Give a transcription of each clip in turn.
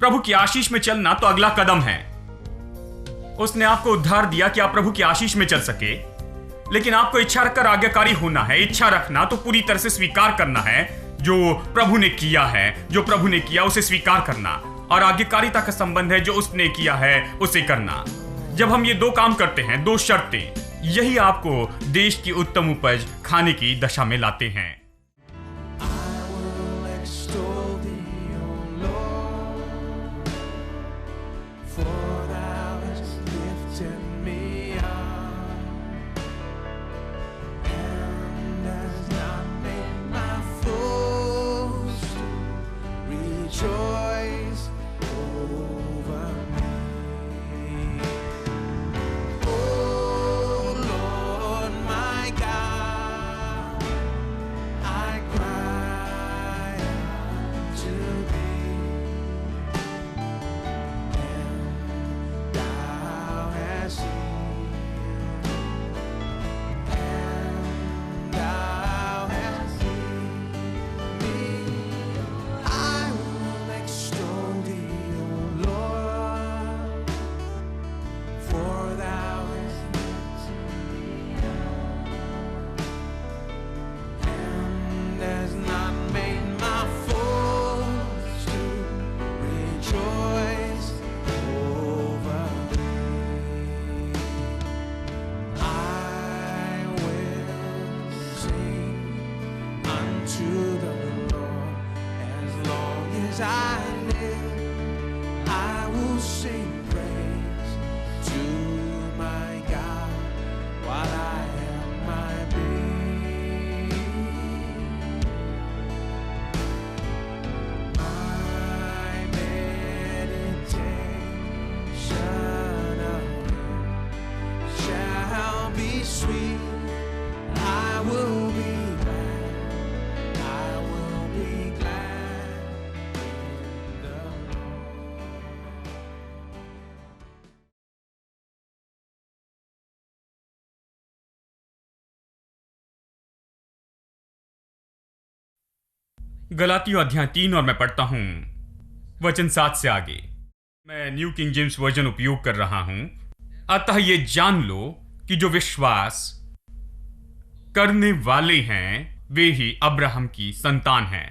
प्रभु की आशीष में चलना तो अगला कदम है। उसने आपको उद्धार दिया कि आप प्रभु की आशीष में चल सके, लेकिन आपको इच्छा रखकर आज्ञाकारी होना है। इच्छा रखना तो पूरी तरह से स्वीकार करना है जो प्रभु ने किया है, जो प्रभु ने किया उसे स्वीकार करना, और आज्ञाकारिता का संबंध है जो उसने किया है उसे करना। जब हम ये दो काम करते हैं, दो शर्तें, यही आपको देश की उत्तम उपज खाने की दशा में लाते हैं। गलातियों अध्याय 3 और मैं पढ़ता हूं वचन 7 से आगे। मैं न्यू किंग जेम्स वर्जन उपयोग कर रहा हूं। अतः ये जान लो कि जो विश्वास करने वाले हैं वे ही अब्राहम की संतान हैं।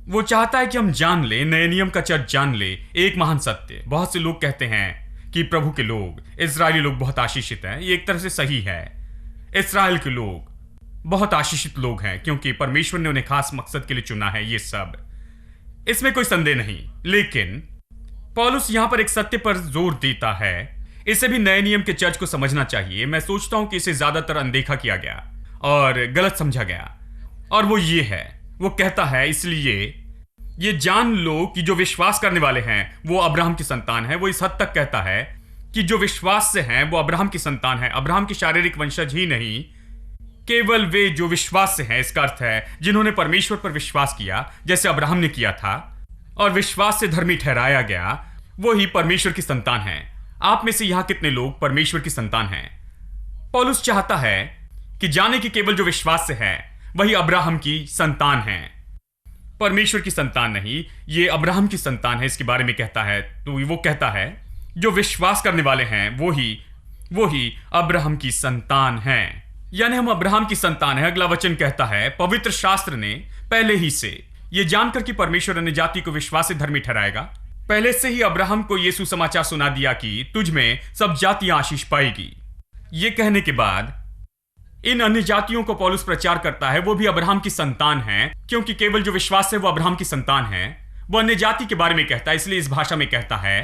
वो चाहता है कि हम जान ले, नए नियम का चर्च जान ले एक महान सत्य। बहुत से लोग कहते हैं कि प्रभु के लोग, इस्राएली लोग बहुत आशीषित हैं। ये एक तरह से सही है। इस्राएल के लोग बहुत आशीषित लोग हैं क्योंकि परमेश्वर ने उन्हें खास मकसद के लिए चुना है। ये सब, इसमें कोई संदेह नहीं। लेकिन पौलुस यहां पर एक सत्य पर जोर देता है। इसे भी नए नियम के चर्च को समझना चाहिए। मैं सोचता हूं कि इसे ज्यादातर अनदेखा किया गया और गलत समझा गया, और वो ये है, वो कहता है इसलिए ये जान लो कि जो विश्वास करने वाले हैं वो अब्राहम की संतान है। वो इस हद तक कहता है कि जो विश्वास से हैं वो अब्राहम की संतान है। अब्राहम की शारीरिक वंशज ही नहीं, केवल वे जो विश्वास से हैं। इसका अर्थ है जिन्होंने परमेश्वर पर विश्वास किया जैसे अब्राहम ने किया था और विश्वास से धर्मी ठहराया गया, वो ही परमेश्वर की संतान है। आप में से यहां कितने लोग परमेश्वर की संतान हैं? पौलुस चाहता है कि जाने कि केवल जो विश्वास से है वही अब्राहम की संतान है, परमेश्वर की संतान नहीं। ये अब्राहम की संतान है, इसके बारे में कहता है। तो वो कहता है जो विश्वास करने वाले हैं वो ही अब्राहम की संतान है, यानी हम अब्राहम की संतान है। अगला वचन कहता है पवित्र शास्त्र ने पहले ही से यह जानकर कि परमेश्वर अन्य जाति को विश्वास से धर्मी ठहराएगा, पहले से ही अब्राहम को यह सुसमाचार सुना दिया कि तुझ में सब जातियां आशीष पाएगी। ये कहने के बाद इन अन्य जातियों को पौलुस प्रचार करता है, वो भी अब्राहम की संतान है, क्योंकि केवल जो विश्वास है वो अब्राहम की संतान है। वो अन्य जाति के बारे में कहता है, इसलिए इस भाषा में कहता है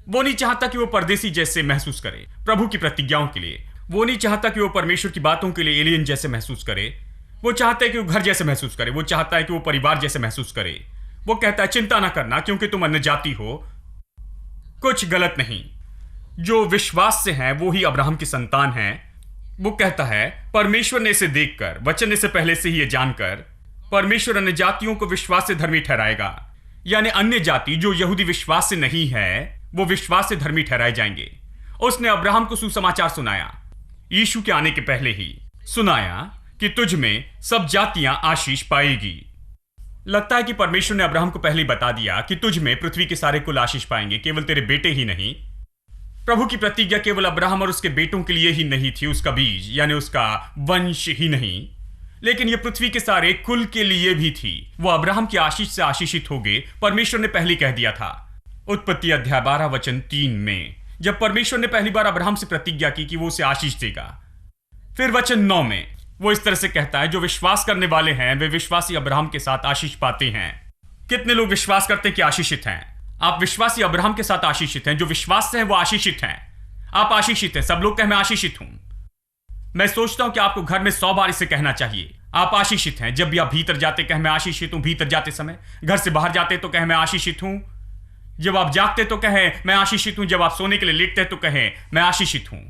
वो नहीं चाहता कि वो परदेसी जैसे महसूस करे प्रभु की प्रतिज्ञाओं के लिए। वो नहीं चाहता कि वो परमेश्वर की बातों के लिए एलियन जैसे महसूस करे। वो चाहता है कि वो घर जैसे महसूस करे। वो चाहता है कि वो परिवार जैसे महसूस करे। वो कहता है चिंता ना करना क्योंकि तुम अन्य जाति हो, कुछ गलत नहीं। जो विश्वास से हैं वो ही अब्राहम की संतान है। वो कहता है परमेश्वर ने इसे देखकर, वचन ने से पहले से ही ये जानकर, परमेश्वर अन्य जातियों को विश्वास से धर्मी ठहराएगा। यानी अन्य जाति जो यहूदी विश्वास से नहीं है वो विश्वास से धर्मी ठहराए जाएंगे। उसने अब्राहम को सुसमाचार सुनाया, यीशु के आने के पहले ही सुनाया कि तुझ में सब जातियां आशीष पाएगी। लगता है कि परमेश्वर ने अब्राहम को पहले ही बता दिया कि तुझ में पृथ्वी के सारे कुल आशीष पाएंगे, केवल तेरे बेटे ही नहीं। प्रभु की प्रतिज्ञा केवल अब्राहम और उसके बेटों के लिए ही नहीं थी, उसका बीज यानी उसका वंश ही नहीं, लेकिन यह पृथ्वी के सारे कुल के लिए भी थी। वो अब्राहम की आशीष से आशीषित हो गए, परमेश्वर ने पहले कह दिया था। उत्पत्ति अध्याय 12 वचन 3 में जब परमेश्वर ने पहली बार अब्राहम से प्रतिज्ञा की कि वो उसे आशीष देगा। फिर वचन 9 में वो इस तरह से कहता है, जो विश्वास करने वाले हैं वे विश्वासी अब्राहम के साथ आशीष पाते हैं। कितने लोग विश्वास करते हैं कि आशीषित हैं? आप विश्वासी अब्राहम के साथ आशीषित हैं। जो विश्वास से है वो आशीषित हैं। आप आशीषित हैं। सब लोग कहें मैं आशीषित हूं। मैं सोचता हूं कि आपको घर में 100 बार इसे कहना चाहिए, आप आशीषित हैं। जब भी आप भीतर जाते कहें मैं आशीषित हूं। भीतर जाते समय, घर से बाहर जाते तो कहें मैं आशीषित हूं। जब आप जागते तो कहें मैं आशीषित हूं। जब आप सोने के लिए लेटते तो कहें मैं आशीषित हूं।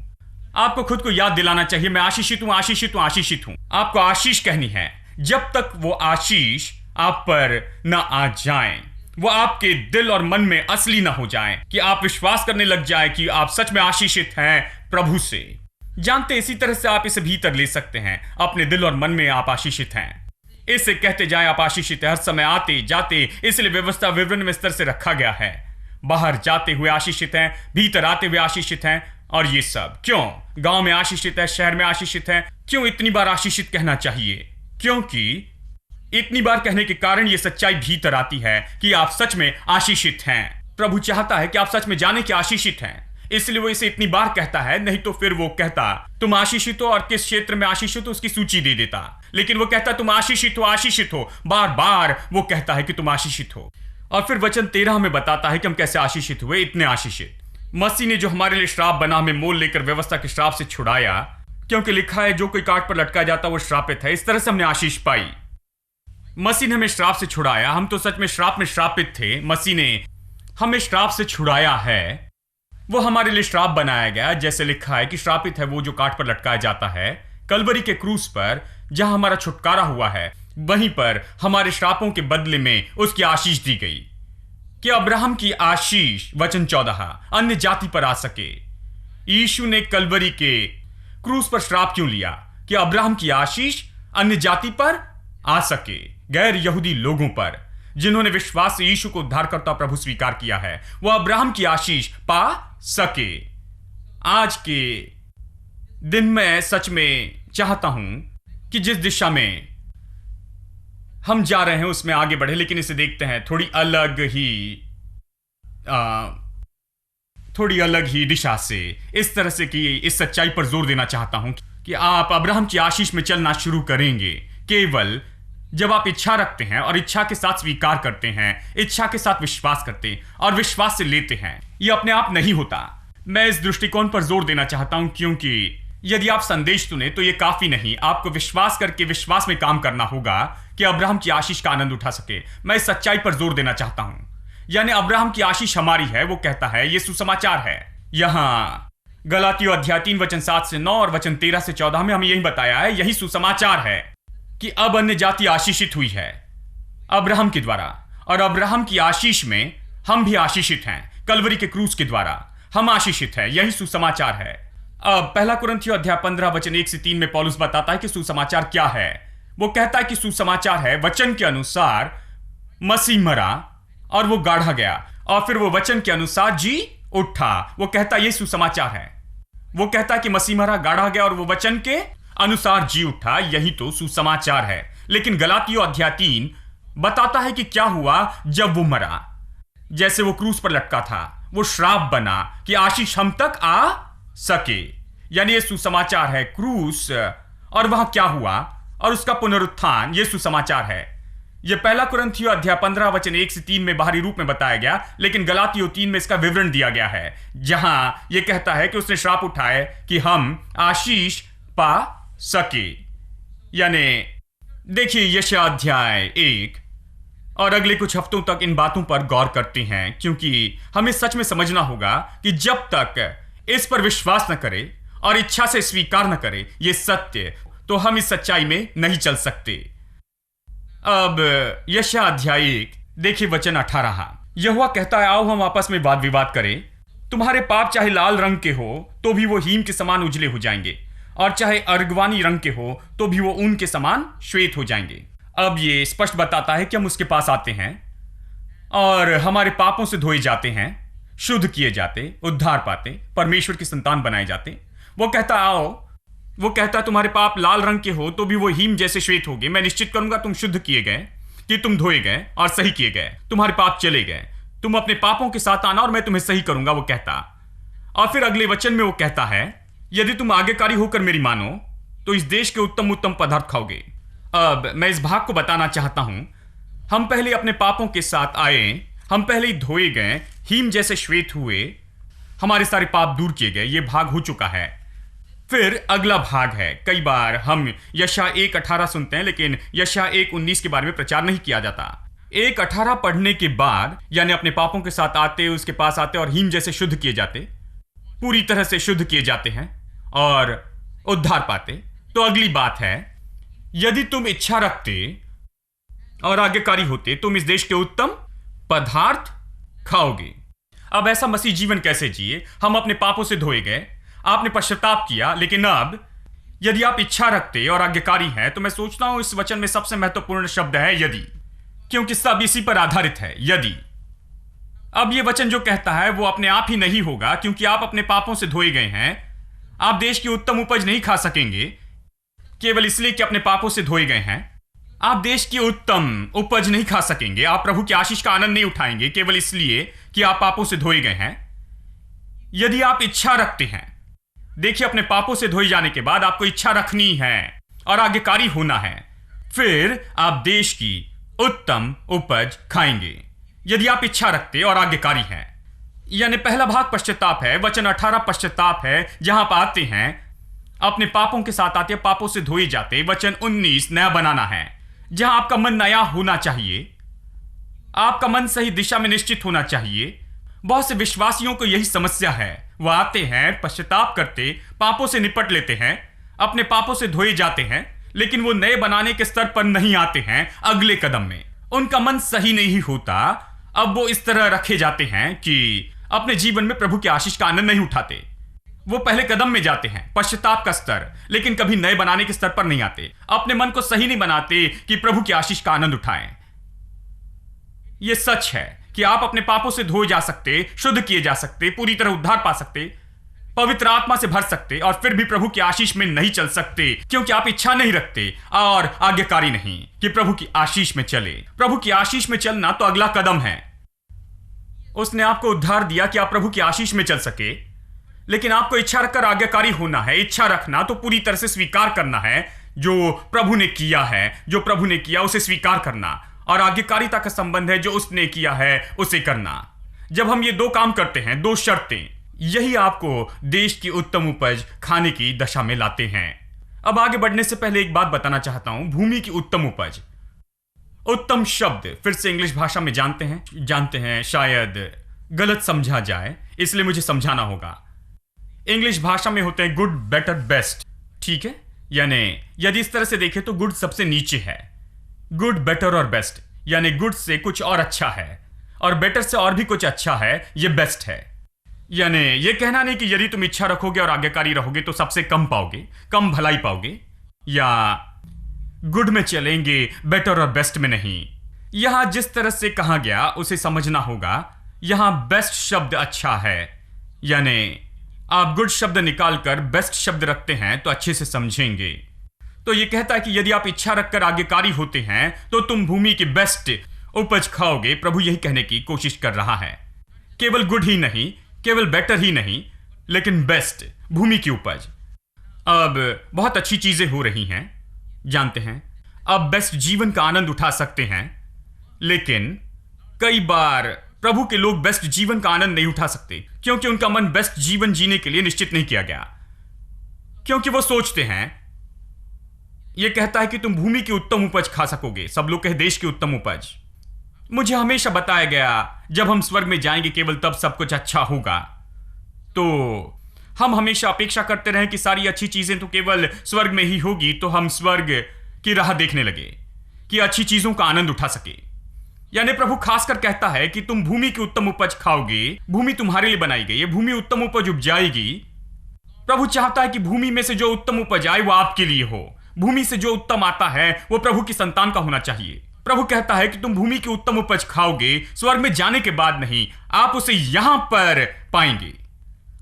आपको खुद को याद दिलाना चाहिए मैं आशीषित हूं, आशीषित हूं, आशीषित हूं। आपको आशीष कहनी है। जब तक वो आशीष आप पर न आ जाए, वो आपके दिल और मन में असली ना हो जाए कि आप विश्वास करने लग जाए कि आप सच में आशीषित हैं प्रभु से। जानते इसी तरह से आप इसे भीतर ले सकते हैं। अपने दिल और मन में आप आशीषित हैं। इसे कहते जाए आप आशीषित हैं। हर समय आते जाते, इसलिए व्यवस्था विवरण में इस तरह से रखा गया है। बाहर जाते हुए आशीषित हैं, भीतर आते हुए आशीषित हैं। और ये सब क्यों? गांव में आशीषित है, शहर में आशीषित है। क्यों इतनी बार आशीषित कहना चाहिए? क्योंकि इतनी बार कहने के कारण यह सच्चाई भीतर आती है कि आप सच में आशीषित हैं। प्रभु चाहता है कि आप सच में जाने कि आशीषित हैं, इसलिए वो इसे इतनी बार कहता है। नहीं तो फिर वो कहता तुम आशीषित हो और किस क्षेत्र में आशीषित हो उसकी सूची दे देता। लेकिन वो कहता तुम आशीषित हो, आशीषित हो। बार बार वो कहता है कि तुम आशीषित हो। और फिर वचन 13 में बताता है कि हम कैसे आशीषित हुए। इतने आशीषित मसीह ने जो हमारे लिए श्राप बना, हमें मोल लेकर व्यवस्था के श्राप से छुड़ाया, क्योंकि लिखा है जो कोई काट पर लटका जाता वो श्रापित है। इस तरह से हमने आशीष पाई। मसीह ने हमें श्राप से छुड़ाया। हम तो सच में श्राप में श्रापित थे। मसीह ने हमें श्राप से छुड़ाया है। वो हमारे लिए श्राप बनाया गया। जैसे लिखा है कि श्रापित है वो जो काट पर लटकाया जाता है। कलवरी के क्रूस पर जहां हमारा छुटकारा हुआ है, वहीं पर हमारे श्रापों के बदले में उसकी आशीष दी गई कि अब्राहम की आशीष, वचन 14, अन्य जाति पर आ सके। यीशु ने कलवरी के क्रूस पर श्राप क्यों लिया? कि अब्राहम की आशीष अन्य जाति पर आ सके, गैर यहूदी लोगों पर जिन्होंने विश्वास से यीशु को उद्धारकर्ता प्रभु स्वीकार किया है, वो अब्राहम की आशीष पा सके। आज के दिन मैं सच में चाहता हूं कि जिस दिशा में हम जा रहे हैं उसमें आगे बढ़े, लेकिन इसे देखते हैं थोड़ी अलग ही दिशा से। इस तरह से कि इस सच्चाई पर जोर देना चाहता हूं कि आप अब्राहम की आशीष में चलना शुरू करेंगे केवल जब आप इच्छा रखते हैं और इच्छा के साथ स्वीकार करते हैं, इच्छा के साथ विश्वास करते हैं और विश्वास से लेते हैं। यह अपने आप नहीं होता। मैं इस दृष्टिकोण पर जोर देना चाहता हूं क्योंकि यदि आप संदेश सुने तो यह काफी नहीं। आपको विश्वास करके विश्वास में काम करना होगा कि अब्राहम की आशीष का आनंद उठा सके। मैं इस सच्चाई पर जोर देना चाहता हूं, यानी अब्राहम की आशीष हमारी है। वो कहता है यह सुसमाचार है। यहां गलातियों अध्याय 3 वचन 7 से 9 और वचन 13 से 14 में हमें यही बताया है। यही सुसमाचार है कि अब अन्य जाति आशीषित हुई है अब्राहम के द्वारा, और अब्राहम की आशीष में हम भी आशीषित हैं। कलवरी के क्रूस के द्वारा हम आशीषित हैं। यही सुसमाचार है। अब पहला कुरिन्थियों अध्याय 15 वचन 1 से 3 में पौलुस बताता है कि सुसमाचार क्या है। वो कहता है कि सुसमाचार है वचन के अनुसार मसीह मरा और वो गाढ़ा गया और फिर वो वचन के अनुसार जी उठा। वो कहता है यही सुसमाचार है। वो कहता है कि मसीह मरा, गाढ़ा गया और वो वचन के अनुसार जी उठा। यही तो सुसमाचार है। लेकिन गलातियों अध्याय 3 बताता है कि क्या हुआ जब वो मरा। जैसे वो क्रूस पर लटका था, वो श्राप बना कि आशीष हम तक आ सके। यानी ये सुसमाचार है क्रूस, और वहां क्या हुआ और उसका पुनरुत्थान, ये सुसमाचार है। यह पहला कुरिन्थियों अध्याय 15 वचन 1 से 3 में बाहरी रूप में बताया गया, लेकिन गलातियों 3 में इसका विवरण दिया गया है, जहां यह कहता है कि उसने श्राप उठाए कि हम आशीष पा सके। यानी देखिए यशायाह अध्याय 1 और अगले कुछ हफ्तों तक इन बातों पर गौर करते हैं, क्योंकि हमें सच में समझना होगा कि जब तक इस पर विश्वास न करें और इच्छा से स्वीकार न करें ये सत्य, तो हम इस सच्चाई में नहीं चल सकते। अब यशायाह अध्याय 1 देखिए वचन 18। यहोवा कहता है आओ हम आपस में वाद विवाद करें। तुम्हारे पाप चाहे लाल रंग के हो तो भी वो हीम के समान उजले हो जाएंगे, और चाहे अर्गवानी रंग के हो तो भी वो ऊन के समान श्वेत हो जाएंगे। अब ये स्पष्ट बताता है कि हम उसके पास आते हैं और हमारे पापों से धोए जाते हैं, शुद्ध किए जाते, उद्धार पाते, परमेश्वर की संतान बनाए जाते। वो कहता आओ, वो कहता तुम्हारे पाप लाल रंग के हो तो भी वो हीम जैसे श्वेत होगे। मैं निश्चित करूंगा तुम शुद्ध किए गए, कि तुम धोए गए और सही किए गए, तुम्हारे पाप चले गए। तुम अपने पापों के साथ आना और मैं तुम्हें सही करूंगा, वो कहता। और फिर अगले वचन में वो कहता है, यदि तुम आज्ञाकारी होकर मेरी मानो तो इस देश के उत्तम उत्तम पदार्थ खाओगे। अब मैं इस भाग को बताना चाहता हूं, हम पहले अपने पापों के साथ आए, हम पहले ही धोए गए, हीम जैसे श्वेत हुए, हमारे सारे पाप दूर किए गए। यह भाग हो चुका है। फिर अगला भाग है। कई बार हम यशायाह 1:18 सुनते हैं, लेकिन यशायाह 1:19 के बारे में प्रचार नहीं किया जाता। 1:18 पढ़ने के बाद, यानी अपने पापों के साथ आते, उसके पास आते और हीम जैसे शुद्ध किए जाते, पूरी तरह से शुद्ध किए जाते हैं और उद्धार पाते। तो अगली बात है, यदि तुम इच्छा रखते और आज्ञाकारी होते, तुम इस देश के उत्तम पदार्थ खाओगे। अब ऐसा मसीह जीवन कैसे जिए? हम अपने पापों से धोए गए, आपने पश्चाताप किया, लेकिन अब यदि आप इच्छा रखते और आज्ञाकारी हैं, तो मैं सोचता हूं इस वचन में सबसे महत्वपूर्ण शब्द है यदि, क्योंकि सब इसी पर आधारित है, यदि। अब यह वचन जो कहता है वो अपने आप ही नहीं होगा, क्योंकि आप अपने पापों से धोए गए हैं। आप देश की उत्तम उपज नहीं खा सकेंगे केवल इसलिए कि अपने पापों से धोए गए हैं। आप देश की उत्तम उपज नहीं खा सकेंगे, आप प्रभु की आशीष का आनंद नहीं उठाएंगे केवल इसलिए कि आप पापों से धोए गए हैं। यदि आप इच्छा रखते हैं, देखिए, अपने पापों से धोए जाने के बाद आपको इच्छा रखनी है और आज्ञाकारी होना है, फिर आप देश की उत्तम उपज खाएंगे। यदि आप इच्छा रखते और आज्ञाकारी हैं, यानी पहला भाग पश्चाताप है, वचन 18 पश्चाताप है, जहां आप आते हैं, अपने पापों के साथ आते, पापों से धोए जाते। वचन 19 नया बनाना है, जहां आपका मन नया होना चाहिए, आपका मन सही दिशा में निश्चित होना चाहिए। बहुत से विश्वासियों को यही समस्या है। वह आते हैं, पश्चाताप करते, पापों से निपट लेते हैं, अपने पापों से धोए जाते हैं, लेकिन वो नए बनाने के स्तर पर नहीं आते हैं। अगले कदम में उनका मन सही नहीं होता। अब वो इस तरह रखे जाते हैं कि अपने जीवन में प्रभु की आशीष का आनंद नहीं उठाते। वो पहले कदम में जाते हैं, पश्चाताप का स्तर, लेकिन कभी नए बनाने के स्तर पर नहीं आते। अपने मन को सही नहीं बनाते कि प्रभु की आशीष का आनंद उठाएं। यह सच है कि आप अपने पापों से धोए जा सकते, शुद्ध किए जा सकते, पूरी तरह उद्धार पा सकते, पवित्र आत्मा से भर सकते, और फिर भी प्रभु की आशीष में नहीं चल सकते, क्योंकि आप इच्छा नहीं रखते और आज्ञाकारी नहीं कि प्रभु की आशीष में चले। प्रभु की आशीष में चलना तो अगला कदम है। उसने आपको उद्धार दिया कि आप प्रभु की आशीष में चल सके, लेकिन आपको इच्छा रखकर आज्ञाकारी होना है। इच्छा रखना तो पूरी तरह से स्वीकार करना है जो प्रभु ने किया है, जो प्रभु ने किया उसे स्वीकार करना, और आज्ञाकारिता का संबंध है जो उसने किया है उसे करना। जब हम ये दो काम करते हैं, दो शर्तें, यही आपको देश की उत्तम उपज खाने की दशा में लाते हैं। अब आगे बढ़ने से पहले एक बात बताना चाहता हूं, भूमि की उत्तम उपज। उत्तम शब्द फिर से इंग्लिश भाषा में जानते हैं शायद गलत समझा जाए, इसलिए मुझे समझाना होगा। इंग्लिश भाषा में होते हैं गुड, बेटर, बेस्ट, ठीक है? यानी यदि इस तरह से देखें तो गुड सबसे नीचे है, गुड, बेटर और बेस्ट, यानी गुड से कुछ और अच्छा है और बेटर से और भी कुछ अच्छा है, ये बेस्ट है। यानी ये कहना नहीं कि यदि तुम इच्छा रखोगे और आज्ञाकारी रहोगे तो सबसे कम पाओगे, कम भलाई पाओगे, या गुड में चलेंगे, बेटर और बेस्ट में नहीं। यहां जिस तरह से कहा गया उसे समझना होगा। यहां बेस्ट शब्द अच्छा है, यानी आप गुड शब्द निकालकर बेस्ट शब्द रखते हैं तो अच्छे से समझेंगे। तो यह कहता है कि यदि आप इच्छा रखकर आज्ञाकारी होते हैं तो तुम भूमि की बेस्ट उपज खाओगे। प्रभु यही कहने की कोशिश कर रहा है, केवल गुड ही नहीं, केवल बेटर ही नहीं, लेकिन बेस्ट, भूमि की उपज। अब बहुत अच्छी चीजें हो रही हैं, जानते हैं, अब बेस्ट जीवन का आनंद उठा सकते हैं, लेकिन कई बार प्रभु के लोग बेस्ट जीवन का आनंद नहीं उठा सकते क्योंकि उनका मन बेस्ट जीवन जीने के लिए निश्चित नहीं किया गया। क्योंकि वो सोचते हैं, यह कहता है कि तुम भूमि की उत्तम उपज खा सकोगे, सब लोग कहे देश की उत्तम उपज। मुझे हमेशा बताया गया जब हम स्वर्ग में जाएंगे केवल तब सब कुछ अच्छा होगा। तो हम हमेशा अपेक्षा करते रहे कि सारी अच्छी चीजें तो केवल स्वर्ग में ही होगी, तो हम स्वर्ग की राह देखने लगे कि अच्छी चीजों का आनंद उठा सके। यानी प्रभु खासकर कहता है कि तुम भूमि की उत्तम उपज खाओगे, भूमि तुम्हारे लिए बनाई गई है, भूमि उत्तम उपज उपजाएगी। प्रभु चाहता है कि भूमि में से जो उत्तम उपज आए वो आपके लिए हो, भूमि से जो उत्तम आता है वो प्रभु की संतान का होना चाहिए। प्रभु कहता है कि तुम भूमि की उत्तम उपज खाओगे, स्वर्ग में जाने के बाद नहीं, आप उसे यहां पर पाएंगे।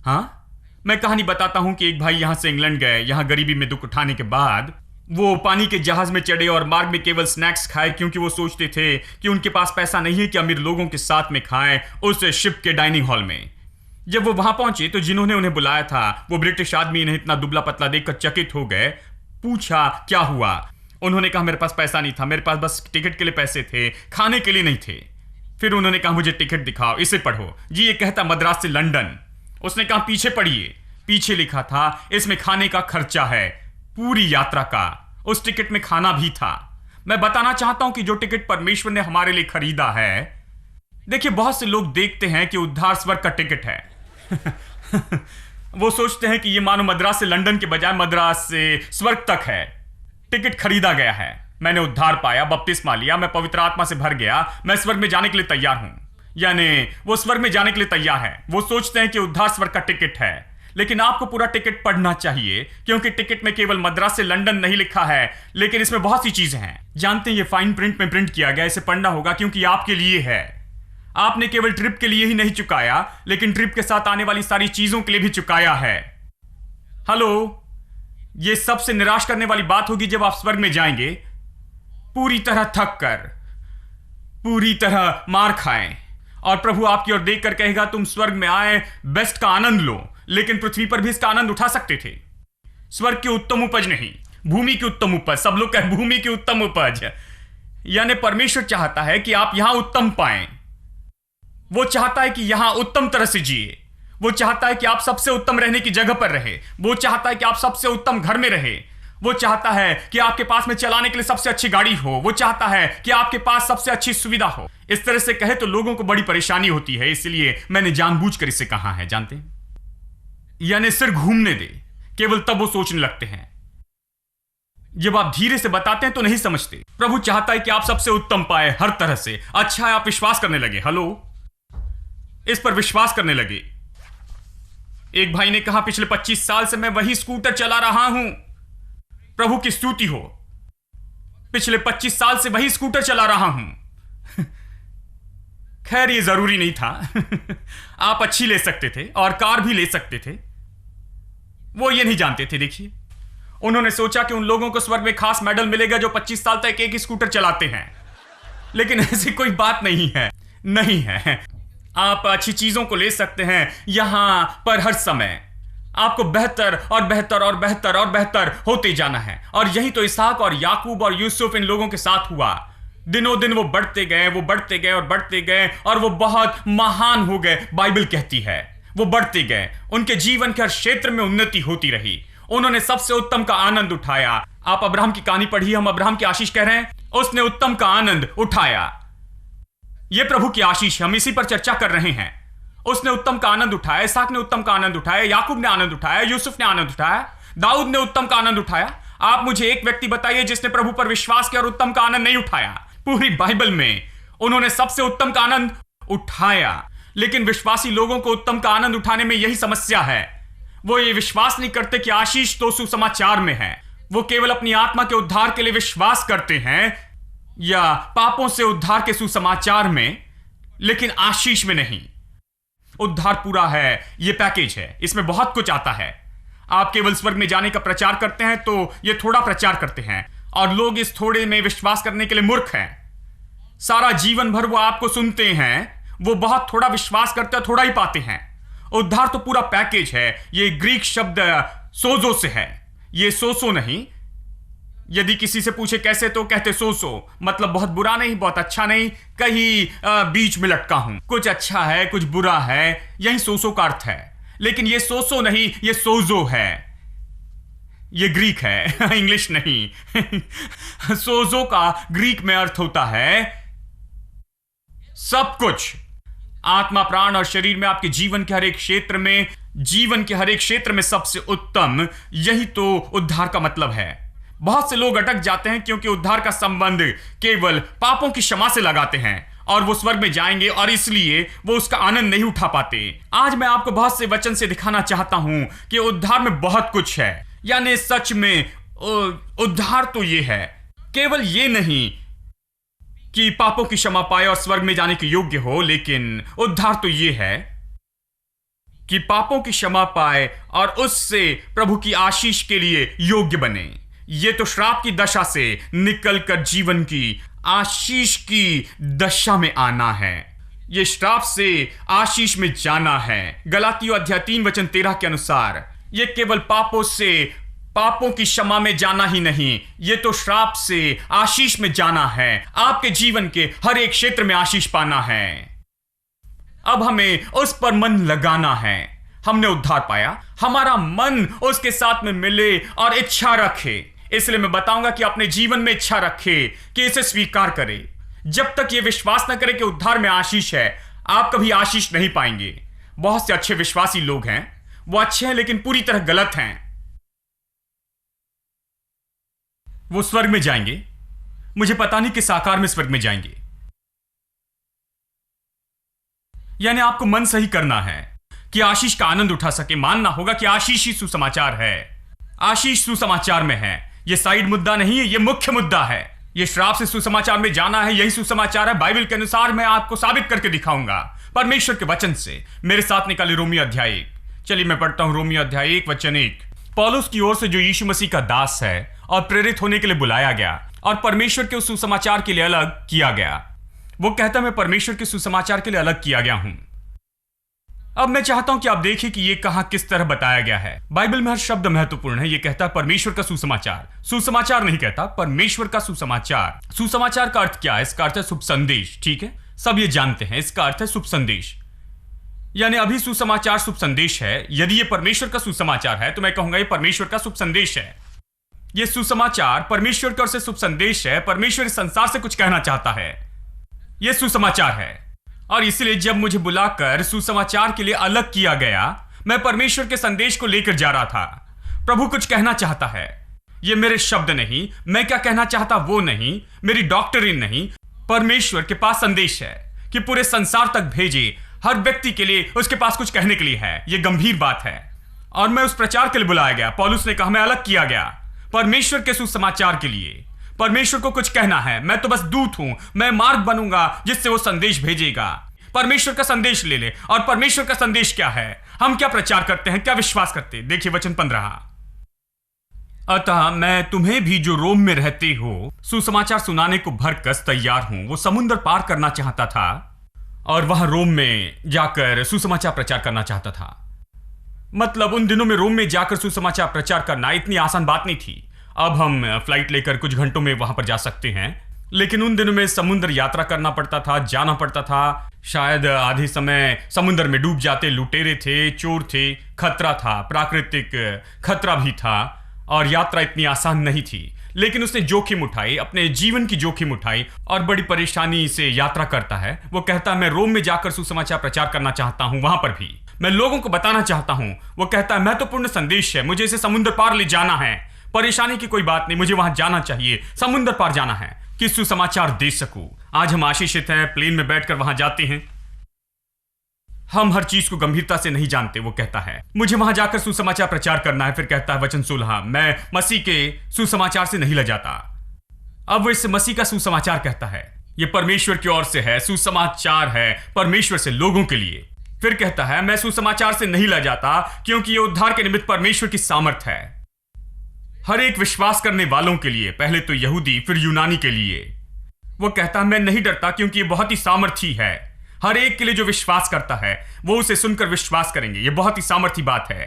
हाँ, मैं कहानी बताता हूं कि एक भाई यहां से इंग्लैंड गए। यहां गरीबी में दुख उठाने के बाद वो पानी के जहाज में चढ़े और मार्ग में केवल स्नैक्स खाए, क्योंकि वो सोचते थे कि उनके पास पैसा नहीं है कि अमीर लोगों के साथ में खाएं उस शिप के डाइनिंग हॉल में। जब वो वहां पहुंचे तो जिन्होंने उन्हें बुलाया था वो ब्रिटिश आदमी इन्हें इतना दुबला पतला देखकर चकित हो गए। पूछा क्या हुआ? उन्होंने कहा मेरे पास पैसा नहीं था, मेरे पास बस टिकट के लिए पैसे थे, खाने के लिए नहीं थे। फिर उन्होंने कहा मुझे टिकट दिखाओ, इसे पढ़ो। जी ये कहता मद्रास से लंदन। उसने कहा पीछे पढ़िए। पीछे लिखा था इसमें खाने का खर्चा है, पूरी यात्रा का। उस टिकट में खाना भी था। मैं बताना चाहता हूं कि जो टिकट परमेश्वर ने हमारे लिए खरीदा है, देखिए बहुत से लोग देखते हैं कि उद्धार स्वर्ग का टिकट है। वो सोचते हैं कि ये मानो मद्रास से लंदन के बजाय मद्रास से स्वर्ग तक है। टिकट खरीदा गया है, मैंने उद्धार पाया, बपतिस्मा लिया, मैं पवित्र आत्मा से भर गया, मैं स्वर्ग में जाने के लिए तैयार हूं। यानी वो स्वर्ग में जाने के लिए तैयार है। वो सोचते हैं कि उद्धार स्वर्ग का टिकट है, लेकिन आपको पूरा टिकट पढ़ना चाहिए, क्योंकि टिकट में केवल मद्रास से लंदन नहीं लिखा है, लेकिन इसमें बहुत सी चीजें हैं। जानते हैं ये फाइन प्रिंट में प्रिंट किया गया, इसे पढ़ना होगा क्योंकि आपके लिए है। आपने केवल ट्रिप के लिए ही नहीं चुकाया, लेकिन ट्रिप के साथ आने वाली सारी चीजों के लिए भी चुकाया है। हेलो, यह सबसे निराश करने वाली बात होगी जब आप स्वर्ग में जाएंगे पूरी तरह थक कर, पूरी तरह मार खाएं, और प्रभु आपकी ओर देखकर कहेगा तुम स्वर्ग में आए, बेस्ट का आनंद लो, लेकिन पृथ्वी पर भी इसका आनंद उठा सकते थे। स्वर्ग की उत्तम उपज नहीं, भूमि की उत्तम उपज। सब लोग कहें भूमि की उत्तम उपज। यानी परमेश्वर चाहता है कि आप यहां उत्तम पाएं। वो चाहता है कि यहां उत्तम तरह से जिए। वो चाहता है कि आप सबसे उत्तम रहने की जगह पर रहे। वो चाहता है कि आप सबसे उत्तम घर में रहे। वो चाहता है कि आपके पास में चलाने के लिए सबसे अच्छी गाड़ी हो। वो चाहता है कि आपके पास सबसे अच्छी सुविधा हो। इस तरह से कहे तो लोगों को बड़ी परेशानी होती है, इसलिए मैंने जानबूझकर इसे कहा है। जानते हैं, यानी सिर घूमने दे, केवल तब वो सोचने लगते हैं। जब आप धीरे से बताते हैं तो नहीं समझते। प्रभु चाहता है कि आप सबसे उत्तम पाए हर तरह से। अच्छा है आप विश्वास करने लगे। हेलो, इस पर विश्वास करने लगे। एक भाई ने कहा पिछले 25 साल से मैं वही स्कूटर चला रहा हूं। प्रभु की स्तुति हो, पिछले 25 साल से वही स्कूटर चला रहा हूं। खैर ये जरूरी नहीं था। आप अच्छी ले सकते थे और कार भी ले सकते थे। वो ये नहीं जानते थे। देखिए, उन्होंने सोचा कि उन लोगों को स्वर्ग में खास मेडल मिलेगा जो 25 साल तक एक ही स्कूटर चलाते हैं, लेकिन ऐसी कोई बात नहीं है। नहीं है। आप अच्छी चीजों को ले सकते हैं यहां पर हर समय। आपको बेहतर और बेहतर और बेहतर और बेहतर होते जाना है। और यही तो इसहाक और याकूब और यूसुफ इन लोगों के साथ हुआ। दिनों दिन वो बढ़ते गए, वो बढ़ते गए और बढ़ते गए, और वो बहुत महान हो गए। बाइबल कहती है वो बढ़ते गए। उनके जीवन के हर क्षेत्र में उन्नति होती रही। उन्होंने सबसे उत्तम का आनंद उठाया। आप अब्राहम की कहानी पढ़िए, हम अब्राहम की आशीष कह रहे हैं। उसने उत्तम का आनंद उठाया। यह प्रभु की आशीष, हम इसी पर चर्चा कर रहे हैं। उसने उत्तम का आनंद उठाया, इसहाक ने उत्तम का आनंद उठाया, याकूब ने आनंद उठाया, यूसुफ ने आनंद उठाया, दाऊद ने उत्तम का आनंद उठाया। आप मुझे एक व्यक्ति बताइए जिसने प्रभु पर विश्वास किया और उत्तम का आनंद नहीं उठाया। पूरी बाइबल में उन्होंने सबसे उत्तम का आनंद उठाया। लेकिन विश्वासी लोगों को उत्तम का आनंद उठाने में यही समस्या है। वो ये विश्वास नहीं करते कि आशीष तो सुसमाचार में है। वो केवल अपनी आत्मा के उद्धार के लिए विश्वास करते हैं या पापों से उद्धार के सुसमाचार में, लेकिन आशीष में नहीं। उद्धार पूरा है, यह पैकेज है, इसमें बहुत कुछ आता है। आप केवल स्वर्ग में जाने का प्रचार करते हैं तो यह थोड़ा प्रचार करते हैं, और लोग इस थोड़े में विश्वास करने के लिए मूर्ख हैं। सारा जीवन भर वो आपको सुनते हैं, वो बहुत थोड़ा विश्वास करते हैं, थोड़ा ही पाते हैं। उद्धार तो पूरा पैकेज है। ये ग्रीक शब्द सोजो से है, ये सोसो नहीं। यदि किसी से पूछे कैसे तो कहते सोसो, मतलब बहुत बुरा नहीं, बहुत अच्छा नहीं, कहीं बीच में लटका हूं। कुछ अच्छा है, कुछ बुरा है, यही सोसो का अर्थ है। लेकिन ये सोसो नहीं, ये सोजो है। ये ग्रीक है, इंग्लिश नहीं। सोजो का ग्रीक में अर्थ होता है सब कुछ। आत्मा, प्राण और शरीर में, आपके जीवन के हर एक क्षेत्र में, जीवन के हर एक क्षेत्र में सबसे उत्तम, यही तो उद्धार का मतलब है। बहुत से लोग अटक जाते हैं क्योंकि उद्धार का संबंध केवल पापों की क्षमा से लगाते हैं और वो स्वर्ग में जाएंगे, और इसलिए वो उसका आनंद नहीं उठा पाते। आज मैं आपको बहुत से वचन से दिखाना चाहता हूं कि उद्धार में बहुत कुछ है। यानी सच में उद्धार तो ये है, केवल ये नहीं कि पापों की क्षमा पाए और स्वर्ग में जाने के योग्य हो, लेकिन उद्धार तो ये है कि पापों की क्षमा पाए और उससे प्रभु की आशीष के लिए योग्य बने। ये तो श्राप की दशा से निकलकर जीवन की आशीष की दशा में आना है। ये श्राप से आशीष में जाना है। गलातियों अध्याय 3 वचन 13 के अनुसार ये केवल पापों की क्षमा में जाना ही नहीं, ये तो श्राप से आशीष में जाना है। आपके जीवन के हर एक क्षेत्र में आशीष पाना है। अब हमें उस पर मन लगाना है। हमने उद्धार पाया, हमारा मन उसके साथ में मिले और इच्छा रखे। इसलिए मैं बताऊंगा कि अपने जीवन में इच्छा रखे कि इसे स्वीकार करे। जब तक यह विश्वास न करे कि उद्धार में आशीष है, आप कभी आशीष नहीं पाएंगे। बहुत से अच्छे विश्वासी लोग हैं, वो अच्छे हैं लेकिन पूरी तरह गलत हैं। वो स्वर्ग में जाएंगे, मुझे पता नहीं किस आकार में स्वर्ग में जाएंगे। यानी आपको मन सही करना है कि आशीष का आनंद उठा सके। मानना होगा कि आशीष ही सुसमाचार है। आशीष सुसमाचार में है। यह साइड मुद्दा नहीं है, यह मुख्य मुद्दा है। यह श्राप से सुसमाचार में जाना है, यही सुसमाचार है। बाइबल के अनुसार मैं आपको साबित करके दिखाऊंगा परमेश्वर के वचन से। मेरे साथ निकाले रोमियो अध्याय 1। चलिए मैं पढ़ता हूं रोमियो अध्याय 1 वचन 1। पौलुस की ओर से जो यीशु मसीह का दास है और प्रेरित होने के लिए बुलाया गया और परमेश्वर के उस सुसमाचार के लिए अलग किया गया। वो कहता है मैं परमेश्वर के सुसमाचार के लिए अलग किया गया हूं। अब मैं चाहता हूं कि आप देखें कि यह कहां किस तरह बताया गया है। बाइबल में हर शब्द महत्वपूर्ण है। यह कहता है परमेश्वर का सुसमाचार। सुसमाचार नहीं कहता, परमेश्वर का सुसमाचार। सुसमाचार का अर्थ क्या है? इसका अर्थ है शुभ संदेश। ठीक है, सब ये जानते हैं। इसका अर्थ है शुभ संदेश, यानी अभी सुसमाचार शुभ संदेश है। यदि यह परमेश्वर का सुसमाचार है तो मैं कहूंगा यह परमेश्वर का शुभ संदेश है। यह सुसमाचार परमेश्वर की ओर से शुभ संदेश है। परमेश्वर इस संसार से कुछ कहना चाहता है। यह सुसमाचार है। और इसलिए जब मुझे बुलाकर सुसमाचार के लिए अलग किया गया, मैं परमेश्वर के संदेश को लेकर जा रहा था। प्रभु कुछ कहना चाहता है। यह मेरे शब्द नहीं, मैं क्या कहना चाहता वो नहीं, मेरी डॉक्टरीन नहीं। परमेश्वर के पास संदेश है कि पूरे संसार तक भेजे। हर व्यक्ति के लिए उसके पास कुछ कहने के लिए है। यह गंभीर बात है और मैं उस प्रचार के लिए बुलाया गया। पौलुस ने कहा मैं अलग किया गया परमेश्वर के सुसमाचार के लिए। परमेश्वर को कुछ कहना है, मैं तो बस दूत हूं। मैं मार्ग बनूंगा जिससे वो संदेश भेजेगा। परमेश्वर का संदेश ले ले। और परमेश्वर का संदेश क्या है? हम क्या प्रचार करते हैं, क्या विश्वास करते हैं? देखिए वचन 15। अतः मैं तुम्हें भी जो रोम में रहते हो सुसमाचार सुनाने को भरकस तैयार हूं। वो समुद्र पार करना चाहता था और वह रोम में जाकर सुसमाचार प्रचार करना चाहता था। मतलब उन दिनों में रोम में जाकर सुसमाचार प्रचार करना इतनी आसान बात नहीं थी। अब हम फ्लाइट लेकर कुछ घंटों में वहां पर जा सकते हैं, लेकिन उन दिनों में समुद्र यात्रा करना पड़ता था, जाना पड़ता था। शायद आधे समय समुद्र में डूब जाते। लुटेरे थे, चोर थे, खतरा था, प्राकृतिक खतरा भी था और यात्रा इतनी आसान नहीं थी। लेकिन उसने जोखिम उठाई, अपने जीवन की जोखिम उठाई और बड़ी परेशानी से यात्रा करता है। वो कहता है मैं रोम में जाकर सुसमाचार प्रचार करना चाहता हूं, वहां पर भी मैं लोगों को बताना चाहता हूं। वो कहता है महत्वपूर्ण संदेश है, मुझे इसे समुद्र पार ले जाना है। परेशानी की कोई बात नहीं, मुझे वहां जाना चाहिए, समुद्र पार जाना है कि सुसमाचार दे सकूं। आज हम आशीषित हैं, प्लेन में बैठकर वहां जाते हैं। हम हर चीज को गंभीरता से नहीं जानते। वो कहता है मुझे वहां जाकर सुसमाचार प्रचार करना है। फिर कहता है वचन 16 मैं मसीह के सुसमाचार से नहीं लजाता। अब वो इस मसीह का सुसमाचार कहता है, यह परमेश्वर की ओर से है, सुसमाचार है परमेश्वर से लोगों के लिए। फिर कहता है मैं सुसमाचार से नहीं लजाता क्योंकि यह उद्धार के निमित्त परमेश्वर की सामर्थ है हर एक विश्वास करने वालों के लिए, पहले तो यहूदी फिर यूनानी के लिए। वो कहता है मैं नहीं डरता क्योंकि यह बहुत ही सामर्थी है। हर एक के लिए जो विश्वास करता है वो उसे सुनकर विश्वास करेंगे। यह बहुत ही सामर्थी बात है।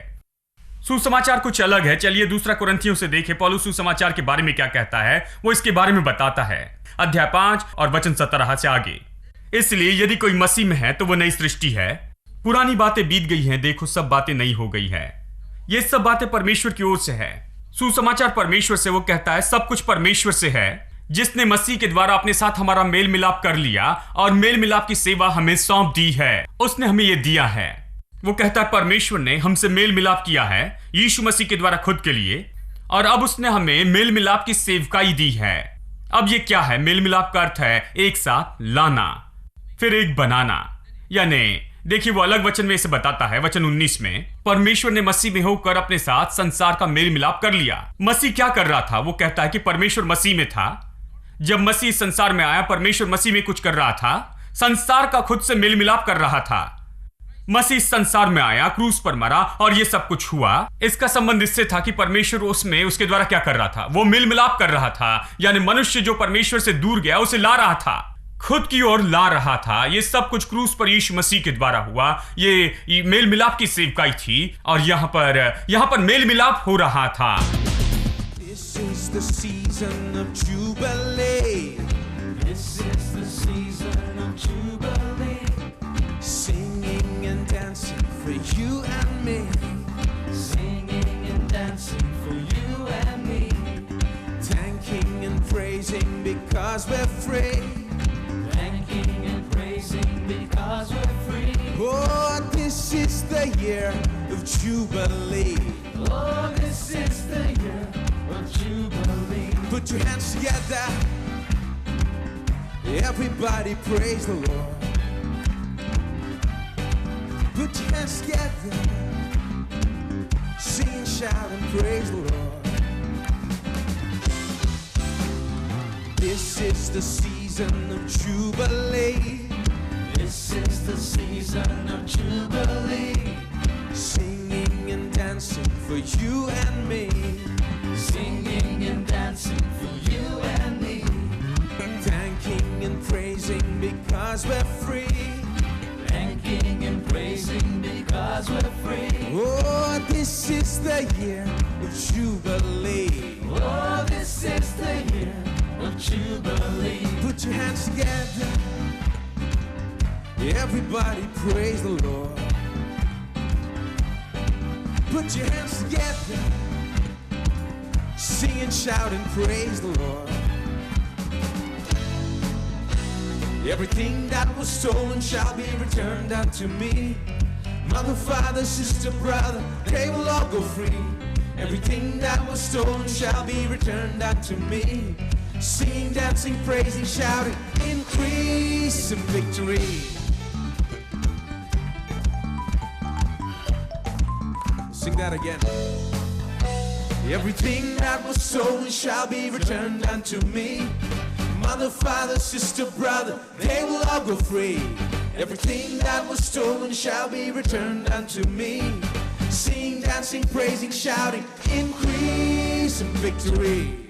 सुसमाचार कुछ अलग है। चलिए दूसरा कुरिन्थियों से देखें पौलुस सुसमाचार के बारे में क्या कहता है। वो इसके बारे में बताता है अध्याय 5 और वचन 17 से आगे। इसलिए यदि कोई मसीह में है तो वो नई सृष्टि है, पुरानी बातें बीत गई हैं, देखो सब बातें नई हो गई है। ये सब बातें परमेश्वर की ओर से है। सुसमाचार परमेश्वर से। वो कहता है सब कुछ परमेश्वर से है जिसने मसीह के द्वारा अपने साथ हमारा मेल मिलाप कर लिया और मेल मिलाप की सेवा हमें सौंप दी है। उसने हमें यह दिया है। वो कहता है परमेश्वर ने हमसे मेल मिलाप किया है यीशु मसीह के द्वारा खुद के लिए, और अब उसने हमें मेल मिलाप की सेवकाई दी है। अब ये क्या है? मेल मिलाप का अर्थ है एक साथ लाना, फिर एक बनाना, यानी देखिए, वो अलग वचन में इसे बताता है। वचन 19 में, परमेश्वर ने मसीह में होकर अपने साथ संसार का मेल मिलाप कर लिया। मसीह क्या कर रहा था? वो कहता है कि परमेश्वर मसीह में था। जब मसीह संसार में आया, परमेश्वर मसीह में कुछ कर रहा था, संसार का खुद से मेल मिलाप कर रहा था। मसीह संसार में आया, क्रूस पर मरा और ये सब कुछ हुआ। इसका संबंध इससे था कि परमेश्वर उसमें उसके द्वारा क्या कर रहा था? वो मेल मिलाप कर रहा था। यानी मनुष्य जो परमेश्वर से दूर गया, उसे ला रहा था, खुद की ओर ला रहा था। ये सब कुछ क्रूस पर यीशु मसीह के द्वारा हुआ। ये मेल मिलाप की सेवकाई थी और यहां पर मेल मिलाप हो रहा था। This is the season of Jubilee. This is the season of Jubilee. Singing and dancing for you and me. Singing and dancing for you and me. Thanking and praising because we're free. Thanking and praising because we're free. Oh, this is the year of Jubilee. Oh, this is the year of Jubilee. Put your hands together. Everybody praise the Lord. Put your hands together. Sing, shout, and praise the Lord. This is the season of Jubilee. This is the season of Jubilee. Singing and dancing for you and me. Singing and dancing for you and me. Thanking and praising because we're free. Thanking and praising because we're free. Oh, this is the year of Jubilee. Oh, this is the year of Jubilee. Put your hands together. Everybody praise the Lord. Put your hands together. Sing and shout and praise the Lord. Everything that was stolen shall be returned unto me. Mother, father, sister, brother, they will all go free. Everything that was stolen shall be returned unto me. Singing, dancing, praising, shouting, increase in victory. Sing that again. Everything that was stolen shall be returned unto me. Mother, father, sister, brother, they will all go free. Everything that was stolen shall be returned unto me. Singing, dancing, praising, shouting, increase in victory.